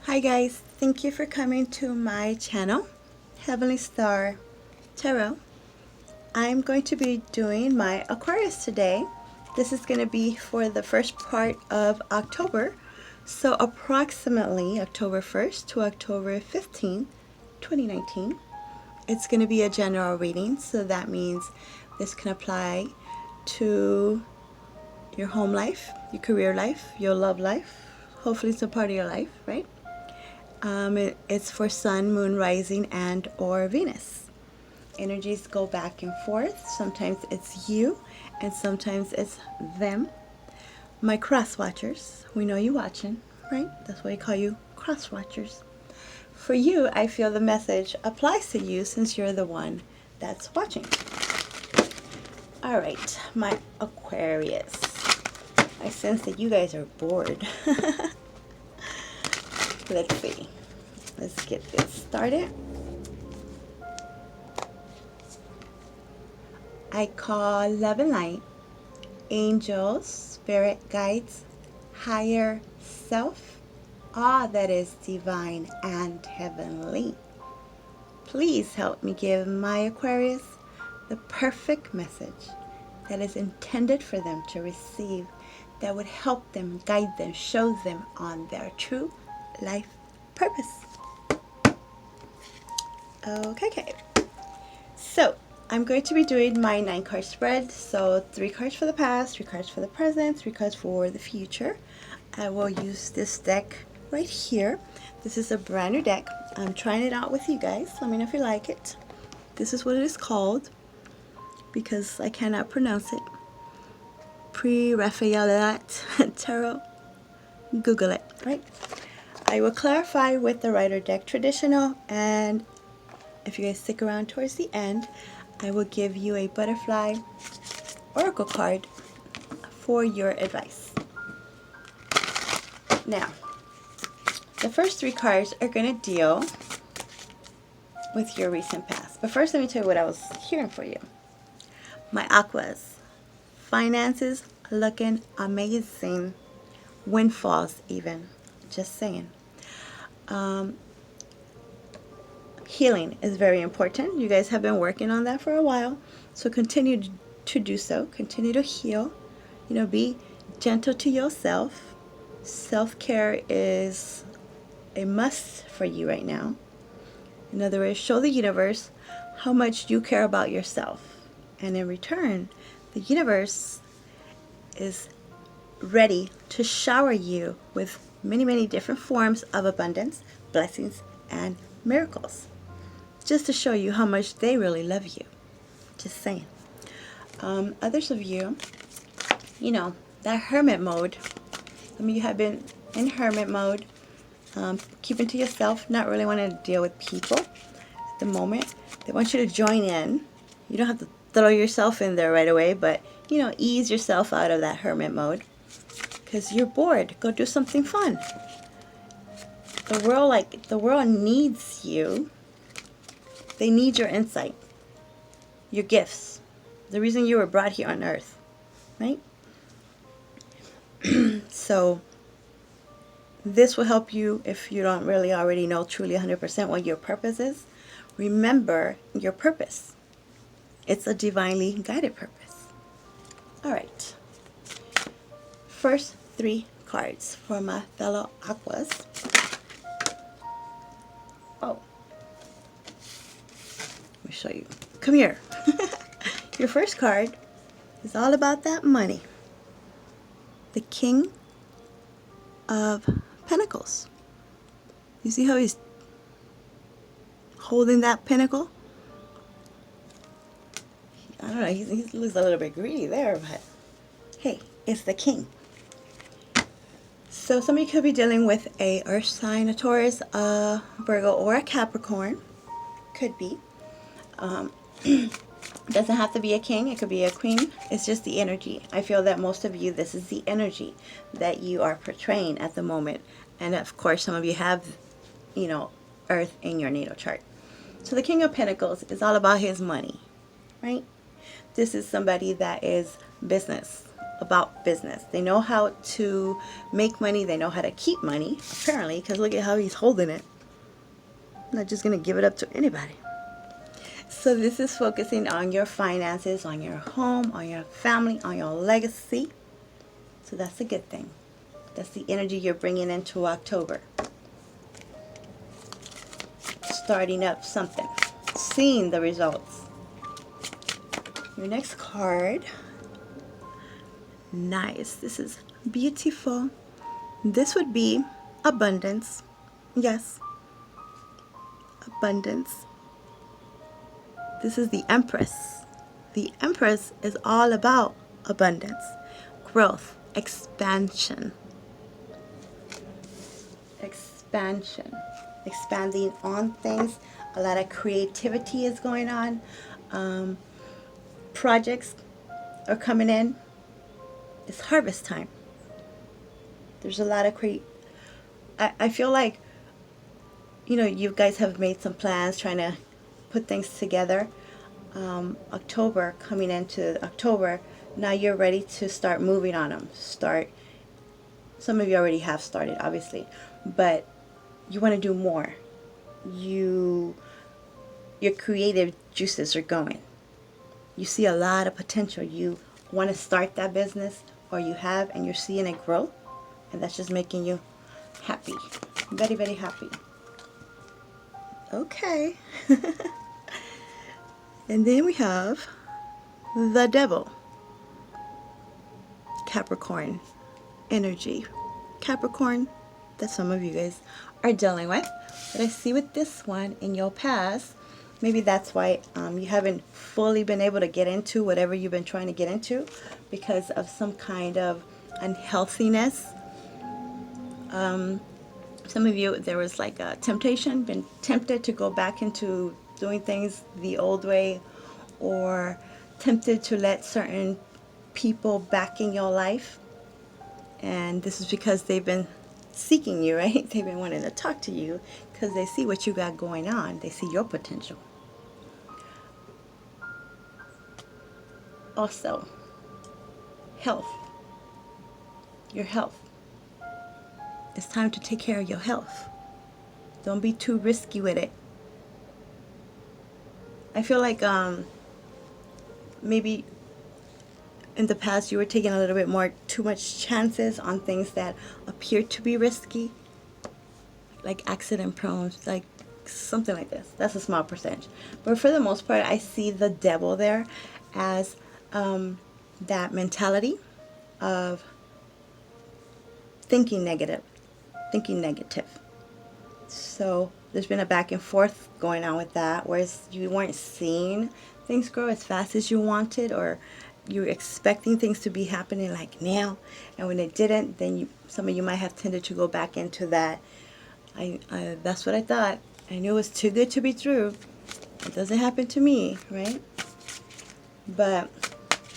Hi guys, thank you for coming to my channel, Heavenly Star Tarot. I'm going to be doing my Aquarius today. This is going to be for the first part of October, so approximately October 1st to October 15th, 2019. It's going to be a general reading, so that means this can apply to your home life, your career life, your love life. Hopefully it's a part of your life, right? It's for Sun, Moon, Rising, and or Venus. Energies go back and forth. Sometimes it's you, and sometimes it's them. My cross watchers, we know you watching, right? That's why I call you cross watchers. For you, I feel the message applies to you since you're the one that's watching. All right, my Aquarius. I sense that you guys are bored. Let's see. Let's get this started. I call love and light, angels, spirit guides, higher self, all that is divine and heavenly. Please help me give my Aquarius the perfect message that is intended for them to receive, that would help them, guide them, show them on their true life purpose. Okay. So I'm going to be doing my 9-card spread. So 3 cards for the past, 3 cards for the present, 3 cards for the future. I will use this deck right here. This is a brand new deck. I'm trying it out with you guys. Let me know if you like it. This is what it is called because I cannot pronounce it. Pre-Raphaelite Tarot. Google it, right? I will clarify with the Rider deck traditional, and if you guys stick around towards the end, I will give you a butterfly oracle card for your advice. Now, the first 3 cards are going to deal with your recent past. But first, let me tell you what I was hearing for you. My Aquas, finances looking amazing. Windfalls even. Just saying. Healing is very important. You guys have been working on that for a while, so continue to do so. Continue to heal. You know, be gentle to yourself. Self-care is a must for you right now. In other words, show the universe how much you care about yourself, and in return, the universe is ready to shower you with many different forms of abundance, blessings, and miracles, just to show you how much they really love you. Just saying. Others of you, you know, that hermit mode. Some of you have been in hermit mode, keeping to yourself, not really wanting to deal with people at the moment. They want you to join in. You don't have to throw yourself in there right away, but, you know, ease yourself out of that hermit mode because you're bored. Go do something fun. The world needs you. They need your insight, your gifts, the reason you were brought here on earth, right? So this will help you if you don't really already know truly 100% what your purpose is. Remember your purpose. It's a divinely guided purpose. All right. First 3 cards for my fellow Aquas. Oh. Let me show you. Come here. Your first card is all about that money. The King of Pentacles. You see how he's holding that pentacle? I don't know, he looks a little bit greedy there, but hey, it's the king. So somebody could be dealing with a earth sign, a Taurus, a Virgo, or a Capricorn. Could be. Doesn't have to be a king. It could be a queen. It's just the energy. I feel that most of you, this is the energy that you are portraying at the moment. And of course, some of you have, you know, earth in your natal chart. So the King of Pentacles is all about his money, right? This is somebody that is business about business. They know how to make money. They know how to keep money, apparently, because look at how he's holding it. Not just going to give it up to anybody. So this is focusing on your finances, on your home, on your family, on your legacy. So that's a good thing. That's the energy you're bringing into October. Starting up something. Seeing the results. Your next card. Nice. This is beautiful. This would be abundance. Yes. Abundance. This is the Empress. The Empress is all about abundance, growth, expansion. Expansion. Expanding on things. A lot of creativity is going on. Projects are coming in. It's harvest time. There's a lot of I feel like, you know, you guys have made some plans trying to put things together. October, coming into October, now you're ready to start moving on them. Some of you already have started, obviously, but you want to do more. Your creative juices are going. You see a lot of potential. You want to start that business, or you have, and you're seeing it grow, and that's just making you happy. Very, very happy. Okay. And then we have the Devil. Capricorn energy. Capricorn, that some of you guys are dealing with. But I see with this one in your past, maybe that's why you haven't fully been able to get into whatever you've been trying to get into, because of some kind of unhealthiness. Some of you, there was like a temptation, been tempted to go back into doing things the old way, or tempted to let certain people back in your life. And this is because they've been seeking you, right? They've been wanting to talk to you because they see what you got going on. They see your potential. Also, health. Your health. It's time to take care of your health. Don't be too risky with it. I feel like maybe in the past you were taking a little bit more too much chances on things that appear to be risky, like accident prone, like something like this. That's a small percentage, but for the most part I see the Devil there as that mentality of thinking negative. So there's been a back and forth going on with that, whereas you weren't seeing things grow as fast as you wanted, or you were expecting things to be happening like now, and when it didn't, then some of you might have tended to go back into that. That's what I thought. I knew it was too good to be true. It doesn't happen to me, right? But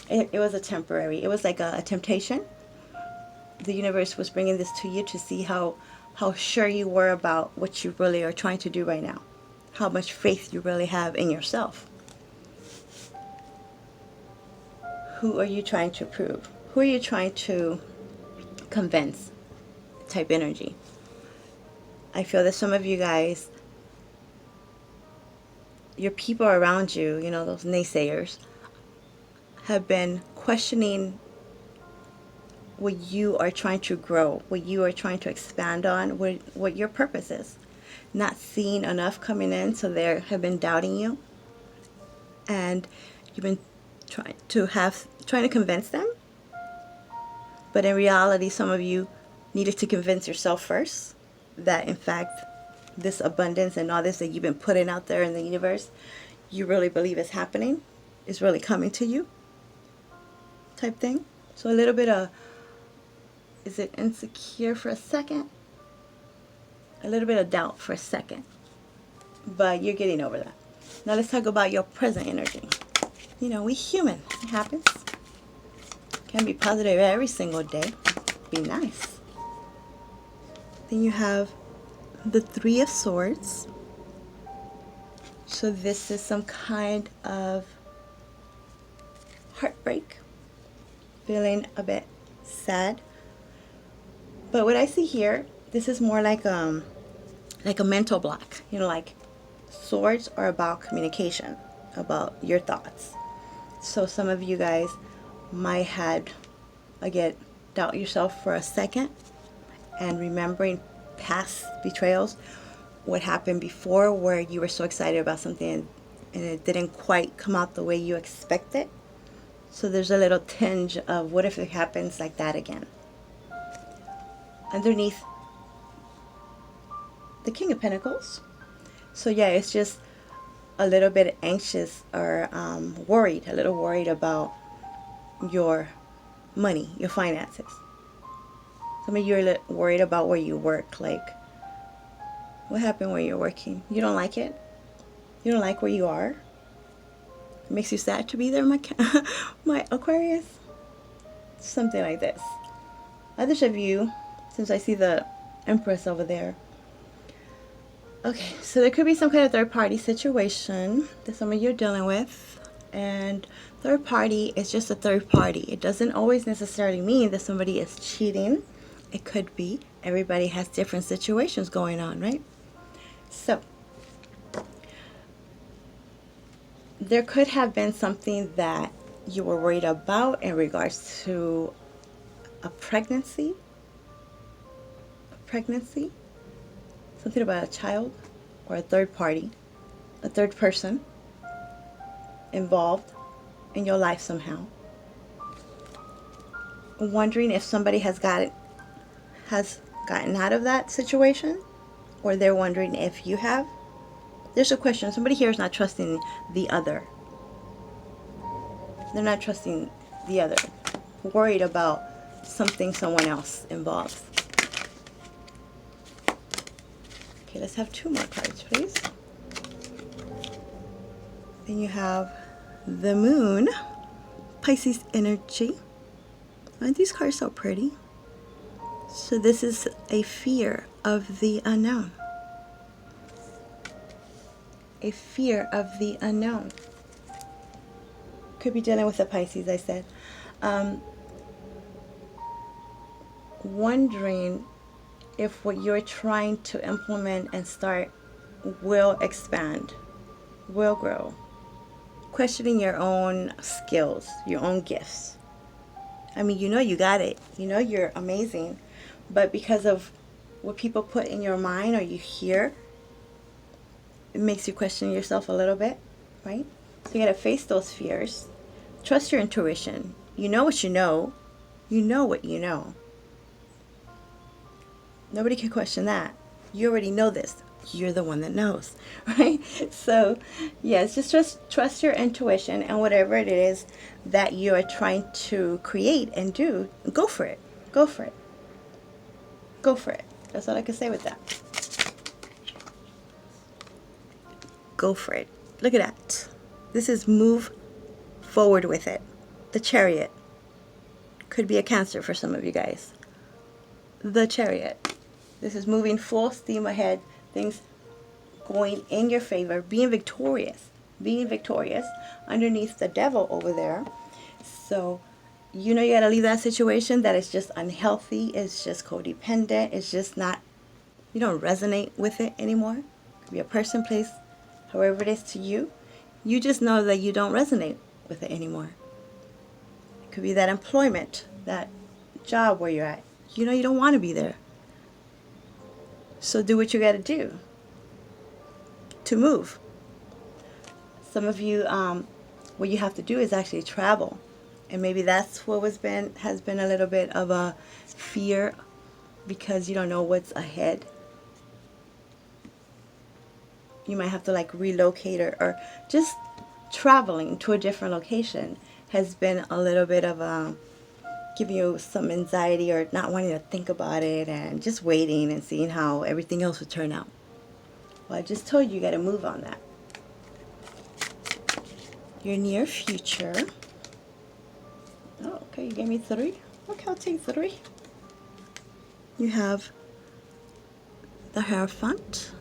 it was a temporary. It was like a temptation. The universe was bringing this to you to see how sure you were about what you really are trying to do right now. How much faith you really have in yourself. Who are you trying to prove? Who are you trying to convince? Type energy. I feel that some of you guys, your people around you, you know, those naysayers, have been questioning what you are trying to grow, what you are trying to expand on, what your purpose is. Not seeing enough coming in, so they have been doubting you. And you've been trying to convince them. But in reality, some of you needed to convince yourself first that in fact this abundance and all this that you've been putting out there in the universe, you really believe is happening, is really coming to you, type thing. So a little bit of, is it insecure for a second? A little bit of doubt for a second. But you're getting over that. Now let's talk about your present energy. You know, we human. It happens. Can't be positive every single day. Be nice. Then you have the Three of Swords. So this is some kind of heartbreak. feeling a bit sad. But what I see here, this is more like a mental block. You know, like swords are about communication, about your thoughts. So some of you guys might had, again, doubt yourself for a second and remembering past betrayals, what happened before where you were so excited about something and it didn't quite come out the way you expected. So there's a little tinge of what if it happens like that again. Underneath the King of Pentacles. So yeah, it's just a little bit anxious or worried, a little worried about your money, your finances. Some of you are worried about where you work. Like, what happened where you're working? You don't like it? You don't like where you are? It makes you sad to be there, my Aquarius? Something like this. Others of you, since I see the Empress over there. Okay, so there could be some kind of third-party situation that some of you are dealing with. And third party is just a third party. It doesn't always necessarily mean that somebody is cheating. It could be. Everybody has different situations going on, right? So, there could have been something that you were worried about in regards to a pregnancy. Something about a child or a third party, a third person involved in your life somehow. Wondering if somebody has gotten out of that situation, or they're wondering if you have. There's a question. Somebody here is not trusting the other. They're not trusting the other. Worried about something someone else involves. Okay, let's have 2 more cards, please. Then you have the Moon, Pisces energy. Aren't these cards so pretty? So this is a fear of the unknown. A fear of the unknown. Could be dealing with the Pisces, I said. Wondering if what you're trying to implement and start will expand, will grow. Questioning your own skills, your own gifts. I mean, you know you got it. You know you're amazing. But because of what people put in your mind or you hear, it makes you question yourself a little bit, right? So you got to face those fears. Trust your intuition. You know what you know. You know what you know. Nobody can question that. You already know this. You're the one that knows, right? So, yes, just trust your intuition, and whatever it is that you are trying to create and do, go for it. Go for it. Go for it. That's all I can say with that. Go for it. Look at that. This is move forward with it. The Chariot. Could be a Cancer for some of you guys. The Chariot. This is moving full steam ahead. Things going in your favor. Being victorious. Being victorious underneath the Devil over there. So, you know you got to leave that situation that is just unhealthy. It's just codependent. It's just not, you don't resonate with it anymore. It could be a person, place, however it is to you. You just know that you don't resonate with it anymore. It could be that employment, that job where you're at. You know you don't want to be there. So do what you got to do to move. Some of you, what you have to do is actually travel. And maybe that's what has been a little bit of a fear because you don't know what's ahead. You might have to like relocate or just traveling to a different location has been a little bit of a giving you some anxiety or not wanting to think about it and just waiting and seeing how everything else would turn out. Well, I just told you got to move on that. Your near future. Oh, okay, you gave me 3. Okay, I'll take 3. You have the Hierophant,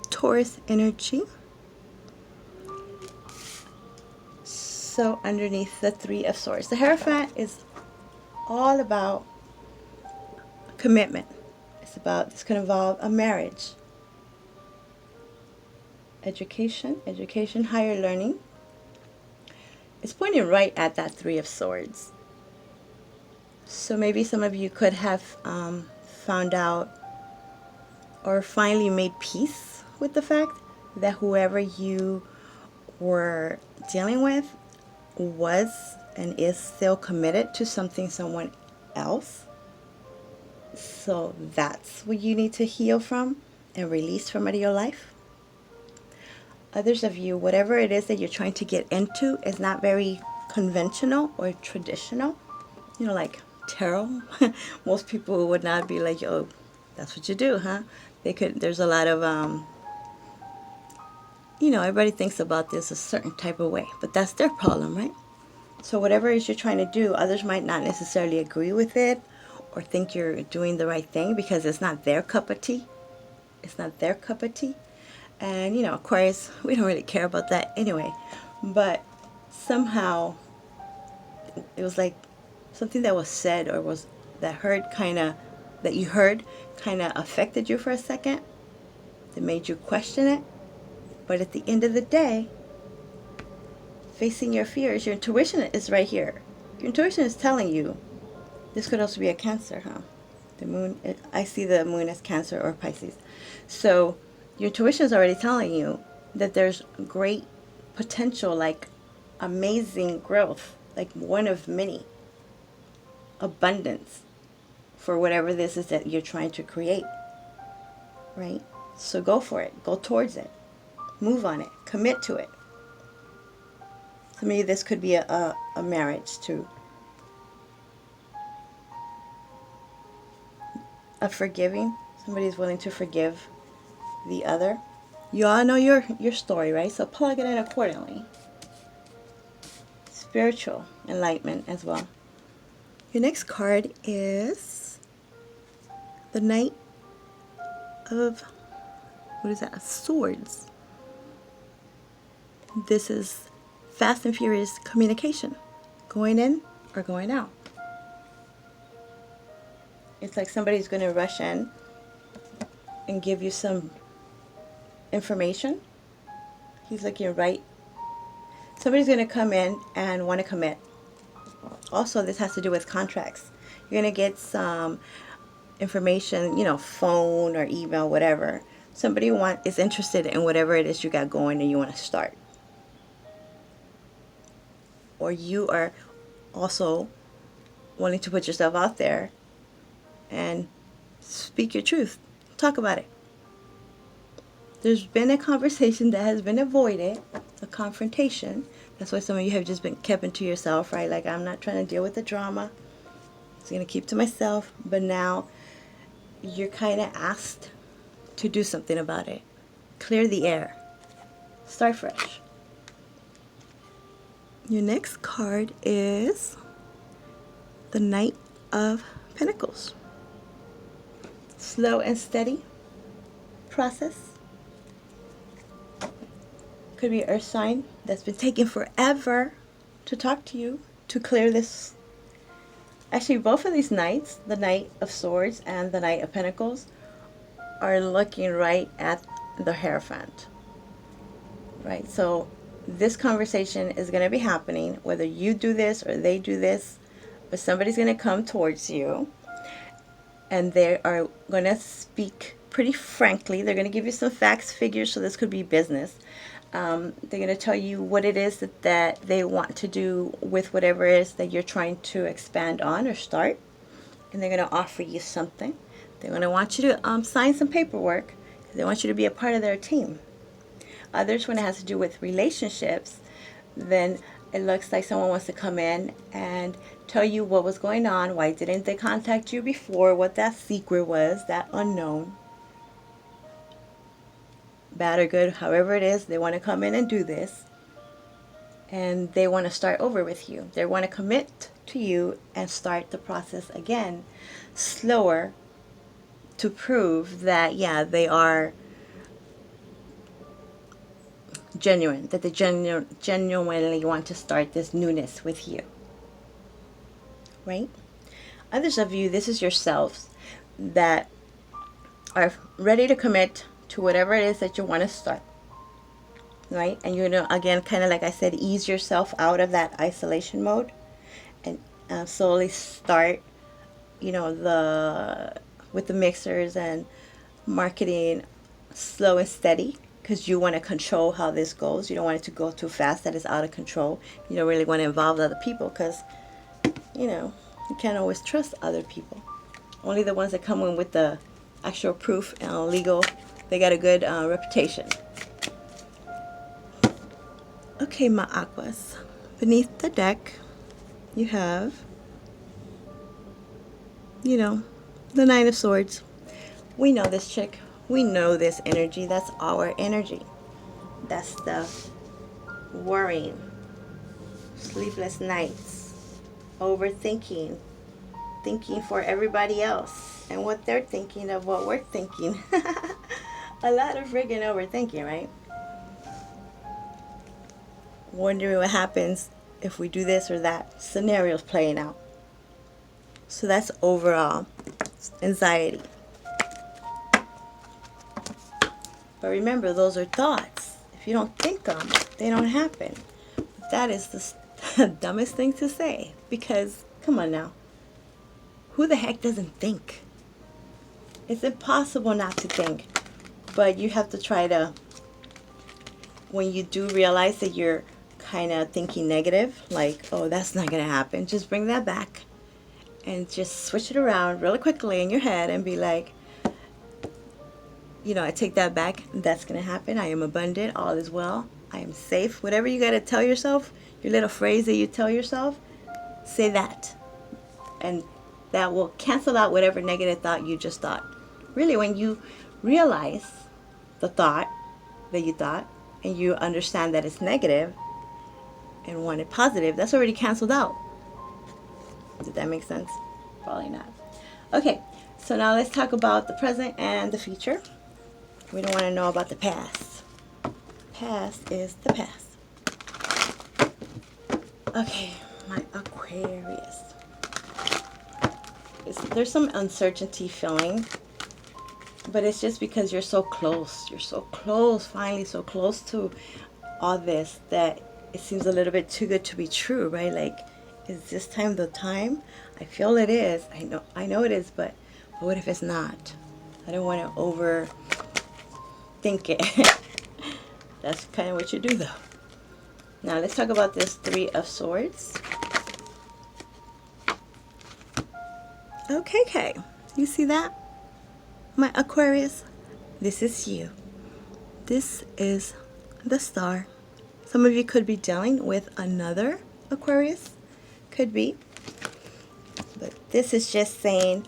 Taurus energy. So underneath the 3 of Swords. The Hierophant is all about commitment. This could involve a marriage, education, higher learning. It's pointing right at that Three of Swords. So maybe some of you could have found out or finally made peace with the fact that whoever you were dealing with was and is still committed to someone else. So that's what you need to heal from and release from out of your life. Others of you, whatever it is that you're trying to get into is not very conventional or traditional. You know, like tarot. Most people would not be like, oh, that's what you do, huh? There's a lot of, everybody thinks about this a certain type of way, but that's their problem, right? So whatever it is you're trying to do, others might not necessarily agree with it or think you're doing the right thing because it's not their cup of tea. It's not their cup of tea. And, Aquarius, we don't really care about that anyway. But somehow it was like something that was said or that you heard kind of affected you for a second. That made you question it. But at the end of the day, facing your fears, your intuition is right here. Your intuition is telling you, this could also be a Cancer, huh? The moon, I see the moon as Cancer or Pisces. So your intuition is already telling you that there's great potential, like amazing growth, like one of many, abundance for whatever this is that you're trying to create, right? So go for it. Go towards it. Move on it. Commit to it. To me, this could be a marriage too. A forgiving. Somebody's willing to forgive the other. You all know your story, right? So plug it in accordingly. Spiritual enlightenment as well. Your next card is the Knight of, Swords. This is fast and furious communication. Going in or going out. It's like somebody's going to rush in and give you some information. He's looking right. Somebody's going to come in and want to commit. Also, this has to do with contracts. You're going to get some information, phone or email, whatever. Somebody is interested in whatever it is you got going and you want to start. Or you are also wanting to put yourself out there and speak your truth. Talk about it. There's been a conversation that has been avoided, a confrontation. That's why some of you have just been kept into yourself, right? Like, I'm not trying to deal with the drama. I'm going to keep to myself. But now you're kind of asked to do something about it. Clear the air. Start fresh. Your next card is the Knight of Pentacles. Slow and steady process. Could be an earth sign that's been taking forever to talk to you, to clear this. Actually, both of these knights, the Knight of Swords and the Knight of Pentacles, are looking right at the Hierophant. Right? So this conversation is going to be happening, whether you do this or they do this, but somebody's going to come towards you and they are going to speak pretty frankly. They're going to give you some facts, figures, so this could be business. They're going to tell you what it is that they want to do with whatever it is that you're trying to expand on or start. And they're going to offer you something. They're going to want you to sign some paperwork. They want you to be a part of their team. Others, when it has to do with relationships, then it looks like someone wants to come in and tell you what was going on, why didn't they contact you before, what that secret was, that unknown. Bad or good, however it is, they want to come in and do this. And they want to start over with you. They want to commit to you and start the process again, slower, to prove that, yeah, they are genuine, that they genuinely want to start this newness with you. Right? Others of you, this is yourselves that are ready to commit to whatever it is that you want to start, right? And you're going to, again, kind of like I said, ease yourself out of that isolation mode and slowly start, you know, with the mixers and marketing slow and steady, because you want to control how this goes. You don't want it to go too fast that it's out of control. You don't really want to involve other people because, you know, you can't always trust other people. Only the ones that come in with the actual proof and legal, they got a good reputation. Okay, my aquas. Beneath the deck, you have, you know, the Nine of Swords. We know this chick. We know this energy. That's our energy. That's the worrying, sleepless nights, overthinking, thinking for everybody else and what they're thinking of what we're thinking. A lot of friggin' overthinking, right? Wondering what happens if we do this or that. Scenarios playing out. So that's overall anxiety. But remember, those are thoughts. If you don't think them, they don't happen. That is the dumbest thing to say. Because, come on now, who the heck doesn't think? It's impossible not to think. But you have to try to, when you do realize that you're kind of thinking negative, like, oh, that's not going to happen, just bring that back and just switch it around really quickly in your head and be like, you know, I take that back. That's going to happen. I am abundant. All is well. I am safe. Whatever you got to tell yourself, your little phrase that you tell yourself, say that. And that will cancel out whatever negative thought you just thought. Really, when you realize the thought that you thought and you understand that it's negative and want it positive, that's already canceled out. Did that make sense? Probably not. Okay, so now let's talk about the present and the future. We don't want to know about the past. Past is the past. Okay, my Aquarius. There's some uncertainty feeling, but it's just because you're so close. You're so close, finally so close to all this that it seems a little bit too good to be true, right? Like, is this time the time? I feel it is. I know it is, but what if it's not? I don't want to overthink it. That's kind of what you do, though. Now, let's talk about this Three of Swords. Okay. You see that? My Aquarius, this is you. This is the star. Some of you could be dealing with another Aquarius. Could be. But this is just saying,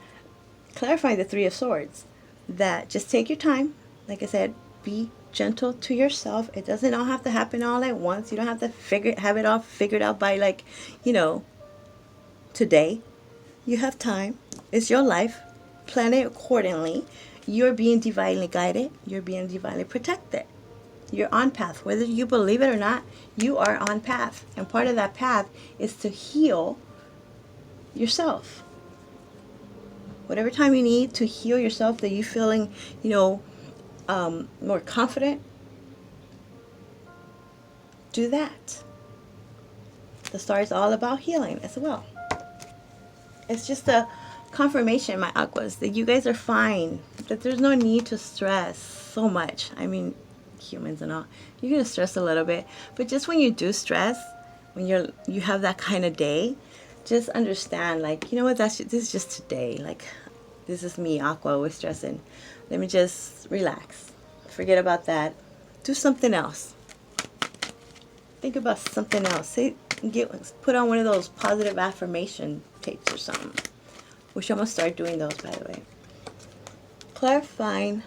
clarifying the Three of Swords. That just take your time. Like I said, be gentle to yourself. It doesn't all have to happen all at once. You don't have to have it all figured out by, like, you know, today. You have time. It's your life. Plan it accordingly. You're being divinely guided. You're being divinely protected. You're on path. Whether you believe it or not, you are on path. And part of that path is to heal yourself. Whatever time you need to heal yourself, that you're feeling, you know, more confident, do that. The star is all about healing as well. It's just a confirmation, my Aquas, that you guys are fine. That there's no need to stress so much. I mean, humans and all, you're gonna stress a little bit, but just when you do stress, when you have that kind of day, just understand, like, you know what, this is just today. Like, this is me, Aqua, always stressing. Let me just relax, forget about that, do something else, think about something else. Put on one of those positive affirmation tapes or something, which I'm gonna start doing those, by the way. Clarifying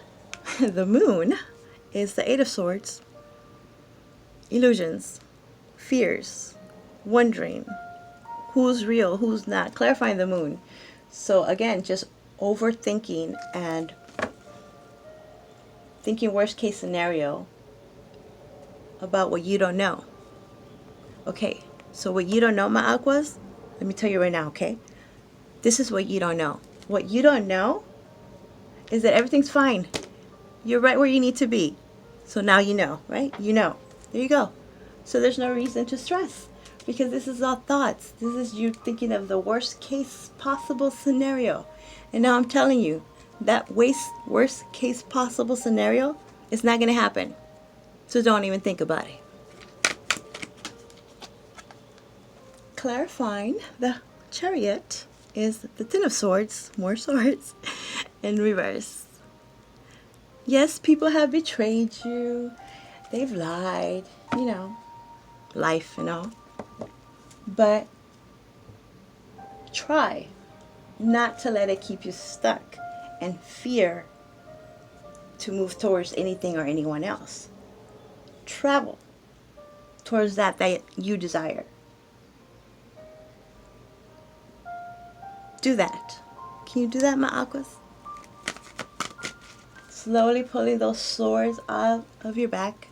the moon is the Eight of Swords. Illusions, fears, wondering who's real, who's not. Clarifying the moon. So again, just overthinking and thinking worst case scenario about what you don't know. Okay, so what you don't know, my Aquas, let me tell you right now, okay? This is what you don't know. What you don't know is that everything's fine. You're right where you need to be. So now you know, right? You know. There you go. So there's no reason to stress, because this is all thoughts. This is you thinking of the worst case possible scenario. And now I'm telling you, that worst case possible scenario is not going to happen. So don't even think about it. Clarifying the Chariot is the Ten of Swords, more swords, in reverse. Yes, people have betrayed you. They've lied, you know, life and all. But try not to let it keep you stuck and fear to move towards anything or anyone else. Travel towards that you desire. Do that. Can you do that, my aquas? Slowly pulling those swords out of your back.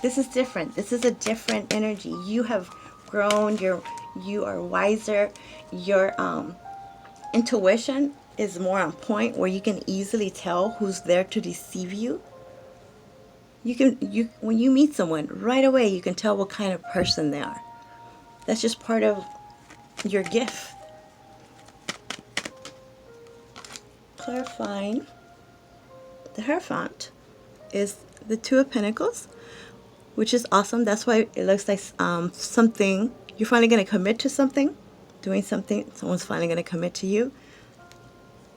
This is different. This is a different energy. You have grown. You are wiser. Your intuition is more on point, where you can easily tell who's there to deceive you. When you meet someone, right away you can tell what kind of person they are. That's just part of your gift. Clarifying the Hierophant is the Two of Pentacles, which is awesome. That's why it looks like something, you're finally going to commit to something, doing something, someone's finally going to commit to you.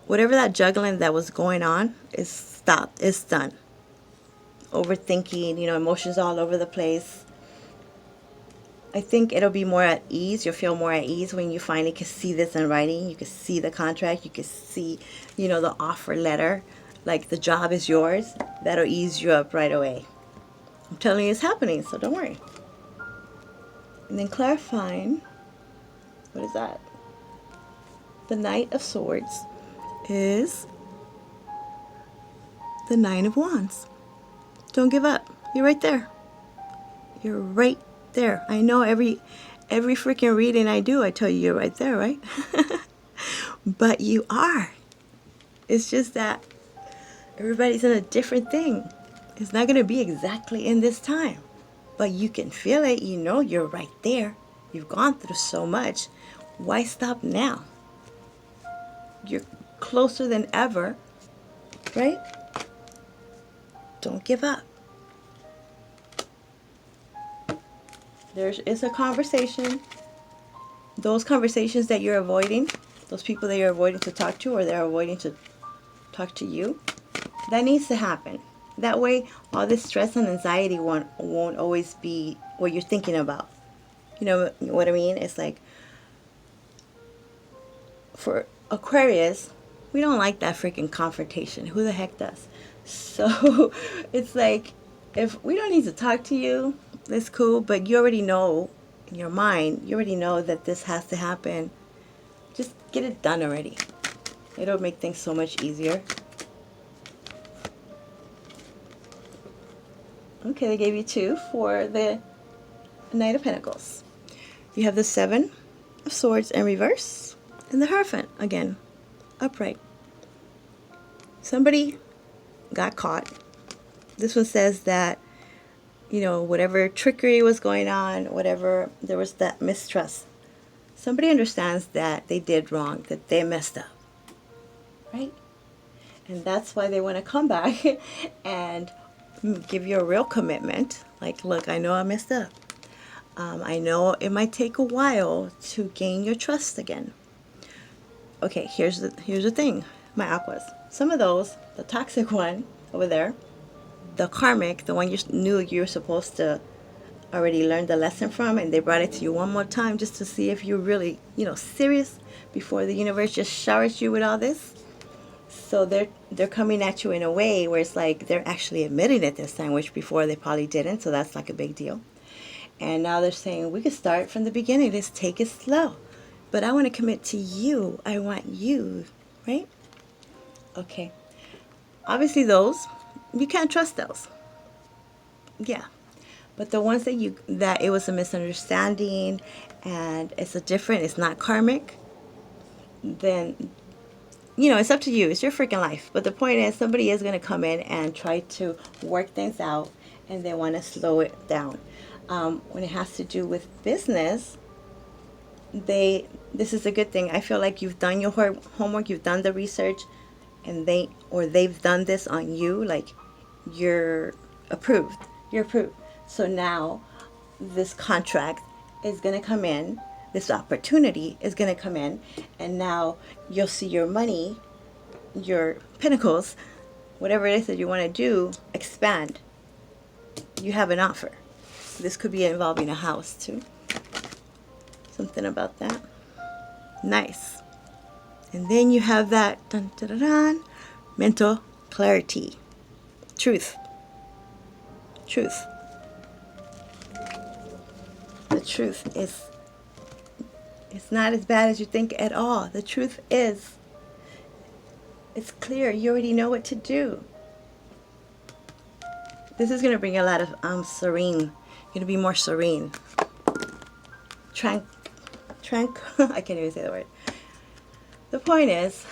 Whatever that juggling that was going on is stopped, it's done. Overthinking, emotions all over the place. I think it'll be more at ease. You'll feel more at ease when you finally can see this in writing. You can see the contract. You can see, the offer letter. Like the job is yours. That'll ease you up right away. I'm telling you, it's happening, so don't worry. And then clarifying, what is that? The Knight of Swords is the Nine of Wands. Don't give up. You're right there. You're right there. I know every freaking reading I do, I tell you you're right there, right? But you are. It's just that everybody's in a different thing. It's not going to be exactly in this time, but you can feel it. You're right there. You've gone through so much. Why stop now? You're closer than ever, right? Don't give up. There is a conversation. Those conversations that you're avoiding, those people that you're avoiding to talk to, or they're avoiding to talk to you, that needs to happen. That way, all this stress and anxiety won't always be what you're thinking about. You know what I mean? It's like, for Aquarius, we don't like that freaking confrontation. Who the heck does? So, it's like, if we don't need to talk to you, it's cool, but you already know in your mind, you already know that this has to happen. Just get it done already. It'll make things so much easier. Okay, they gave you 2 for the Knight of Pentacles. You have the Seven of Swords in reverse, and the Hierophant, again, upright. Somebody got caught. This one says that, whatever trickery was going on, whatever, there was that mistrust. Somebody understands that they did wrong, that they messed up, right? And that's why they want to come back and give you a real commitment. Like, look, I know I messed up. I know it might take a while to gain your trust again. Okay, here's the thing, my aquas. Some of those, the toxic one over there, the karmic, the one you knew you were supposed to already learn the lesson from, and they brought it to you one more time just to see if you're really, serious before the universe just showers you with all this. So they're coming at you in a way where it's like they're actually admitting it this time, which before they probably didn't, so that's like a big deal. And now they're saying, we could start from the beginning, let's take it slow. But I want to commit to you. I want you, right? Okay. Obviously those, you can't trust those. Yeah. But the ones that it was a misunderstanding and it's not karmic, then, it's up to you. It's your freaking life. But the point is, somebody is going to come in and try to work things out, and they want to slow it down. When it has to do with business, this is a good thing. I feel like you've done your homework, you've done the research, and they've done this on you. Like, you're approved. So now this contract is going to come in. This opportunity is going to come in, and now you'll see your money, your pinnacles, whatever it is that you want to do, expand. You have an offer. This could be involving a house too. Something about that. Nice. And then you have that dun, dun, dun, dun, mental clarity. Truth. The truth is, it's not as bad as you think at all. The truth is, it's clear. You already know what to do. This is going to bring a lot of serene. You're going to be more serene. I can't even say the word. The point is,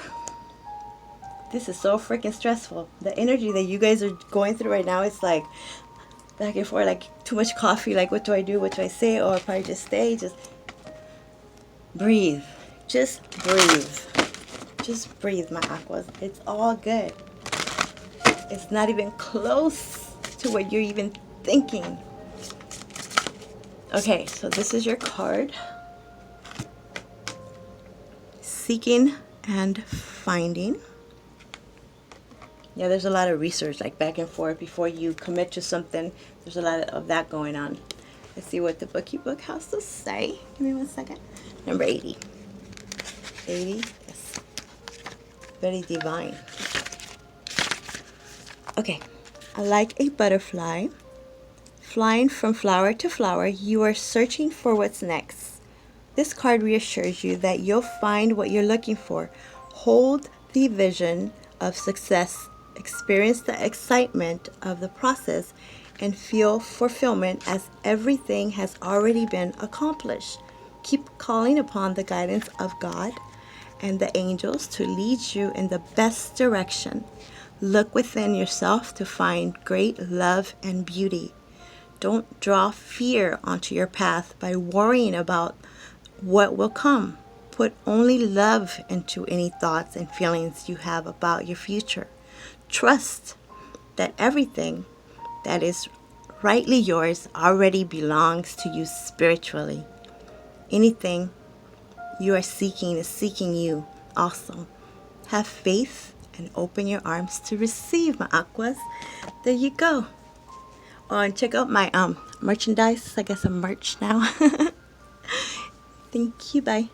this is so freaking stressful. The energy that you guys are going through right now, it's like back and forth, like too much coffee. Like, what do I do? What do I say? Or probably just stay. Just breathe. Just breathe, my aquas. It's all good. It's not even close to what you're even thinking. Okay, so this is your card. Seeking and finding. Yeah, there's a lot of research, like back and forth before you commit to something. There's a lot of that going on. Let's see what the bookie book has to say. Give me 1 second. Number 80. 80, yes. Very divine. Okay, like a butterfly, flying from flower to flower, you are searching for what's next. This card reassures you that you'll find what you're looking for. Hold the vision of success, experience the excitement of the process, and feel fulfillment as everything has already been accomplished. Keep calling upon the guidance of God and the angels to lead you in the best direction. Look within yourself to find great love and beauty. Don't draw fear onto your path by worrying about what will come. Put only love into any thoughts and feelings you have about your future. Trust that everything that is rightly yours already belongs to you spiritually. Anything you are seeking is seeking you also. Have faith and open your arms to receive, my aquas. There you go. Oh, and check out my merchandise. I guess I'm merch now. Thank you. Bye.